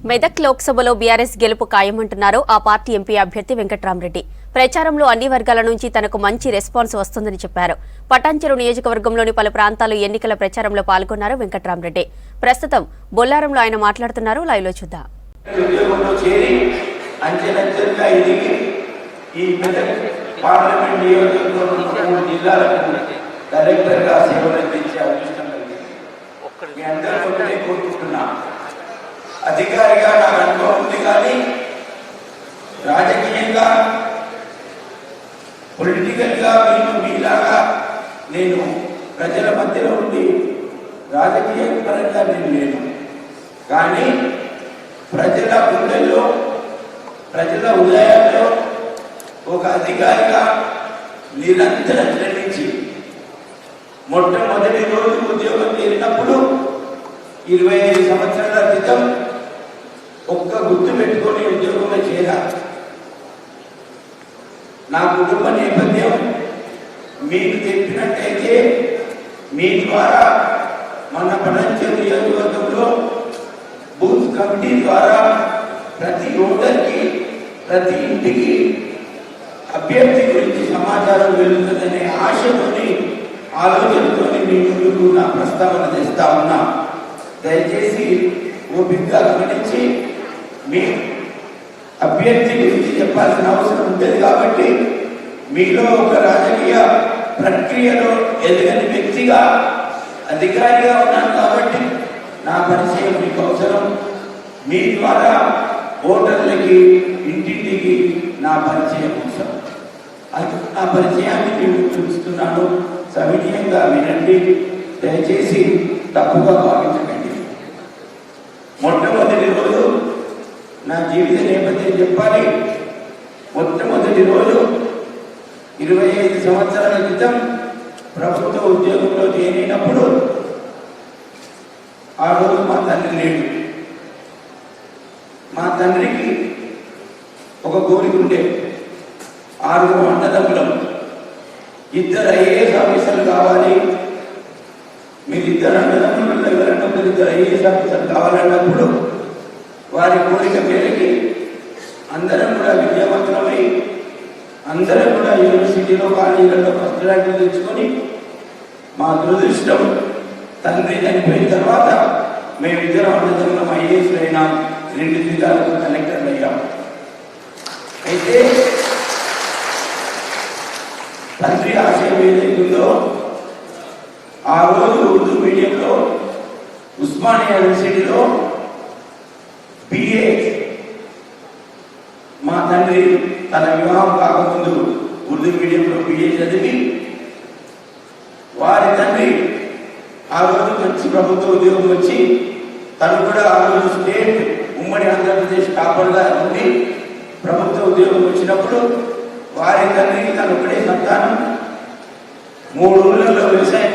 మెదక్ లోక్సభలో బీఆర్ఎస్ గెలుపు ఖాయమంటున్నారు ఆ పార్టీ ఎంపీ అభ్యర్థి వెంకట్రామరెడ్డి. ప్రచారంలో అన్ని వర్గాల నుంచి తనకు మంచి రెస్పాన్స్ వస్తుందని చెప్పారు. పటాన్చెరు నియోజకవర్గంలోని పలు ప్రాంతాలు ఎన్నికల ప్రచారంలో పాల్గొన్నారు వెంకట్రామరెడ్డి. ప్రస్తుతం బొల్లారంలో ఆయన మాట్లాడుతున్నారు. లైవ్లో చూద్దాం. అధికారిగా నాకు అనుభవం ఉంది, కానీ రాజకీయంగా పొలిటికల్గా మీలాగా నేను ప్రజల మధ్యలో ఉండి రాజకీయ పరంగా నేను లేను. కానీ ప్రజల గుండెల్లో, ప్రజల ఉదయాల్లో ఒక అధికారిగా నిరంతరం శ్రమించి మొట్టమొదటి రోజు ఉద్యోగం చేరినప్పుడు 25 సంవత్సరాల క్రితం ఒక్క గుర్తు పెట్టుకొని ఉద్యోగంలో చేరాలి. నా కుటుంబ నేపథ్యం మీకు చెప్పినట్టయితే మీ ద్వారా మన పటాన్చెరు నియోజకవర్గంలో బూత్ కమిటీ ద్వారా ప్రతి ఓటర్కి, ప్రతి ఇంటికి అభ్యర్థి గురించి సమాచారం వెళ్తుందనే ఆశతోని, ఆలోచనతోని మీ ముందుకు నా ప్రస్తావన తెస్తా ఉన్నా. దయచేసి ఓపికగా గమనించి మీ అభ్యర్థి గురించి చెప్పాల్సిన అవసరం ఉంటుంది. కాబట్టి మీలో ఒక రాజకీయ ప్రక్రియలో ఎదగని వ్యక్తిగా అధికారిగా ఉన్నాను కాబట్టి నా పరిచయం మీకు అవసరం. మీ ద్వారా ఓటర్లకి, ఇంటింటికి నా పరిచయం అవసరం. అది నా పరిచయాన్ని నేను చూస్తున్నాను. సవినీయంగా వినండి, దయచేసి తప్పుగా భావించకండి. మొట్టమొదటి రోజు నా జీవిత నేపథ్యం చెప్పాలి. మొట్టమొదటి రోజు 25 సంవత్సరాల క్రితం ప్రభుత్వ ఉద్యోగంలో చేరినప్పుడు ఆ రోజు మా తండ్రి లేడు. మా తండ్రికి ఒక కోరిక ఉండే, 6 అన్నదమ్ములం, 2 ఐఏఎస్ ఆఫీసర్లు కావాలి. మీరు 2 అన్నదమ్ములు ఎవరైనా 2 ఐఏఎస్ ఆఫీసర్లు కావాలన్నప్పుడు వారి కోరిక మేరకి అందరం కూడా విద్యావంతులమై, అందరం కూడా యూనివర్సిటీలో, కాలేజీలలో ఫస్ట్ ర్యాంకులు తెచ్చుకొని, మా దురదృష్టం తండ్రి చనిపోయిన తర్వాత మేమిద్దరం అన్నదమ్ములం ఐఏఎస్లు అయినాం, 2 జిల్లాలకు కలెక్టర్లు అయ్యాం. అయితే తండ్రి ఆశయం ఏదైతుందో ఆ రోజు ఉర్దూ మీడియంలో ఉస్మానియా యూనివర్సిటీలో BA మా తండ్రి తన వివాహం కాకముందు ఉర్దూ మీడియంలో BA చదివి, వారి తండ్రి ఆ రోజు మంచి ప్రభుత్వ ఉద్యోగం వచ్చి తను కూడా ఆ రోజు స్టేట్ ఉమ్మడి ఆంధ్రప్రదేశ్ టాపర్గా ఉండి ప్రభుత్వ ఉద్యోగం వచ్చినప్పుడు వారి తండ్రికి తను ఒకటే సంతానం. 3 ఊళ్ళలో వ్యవసాయం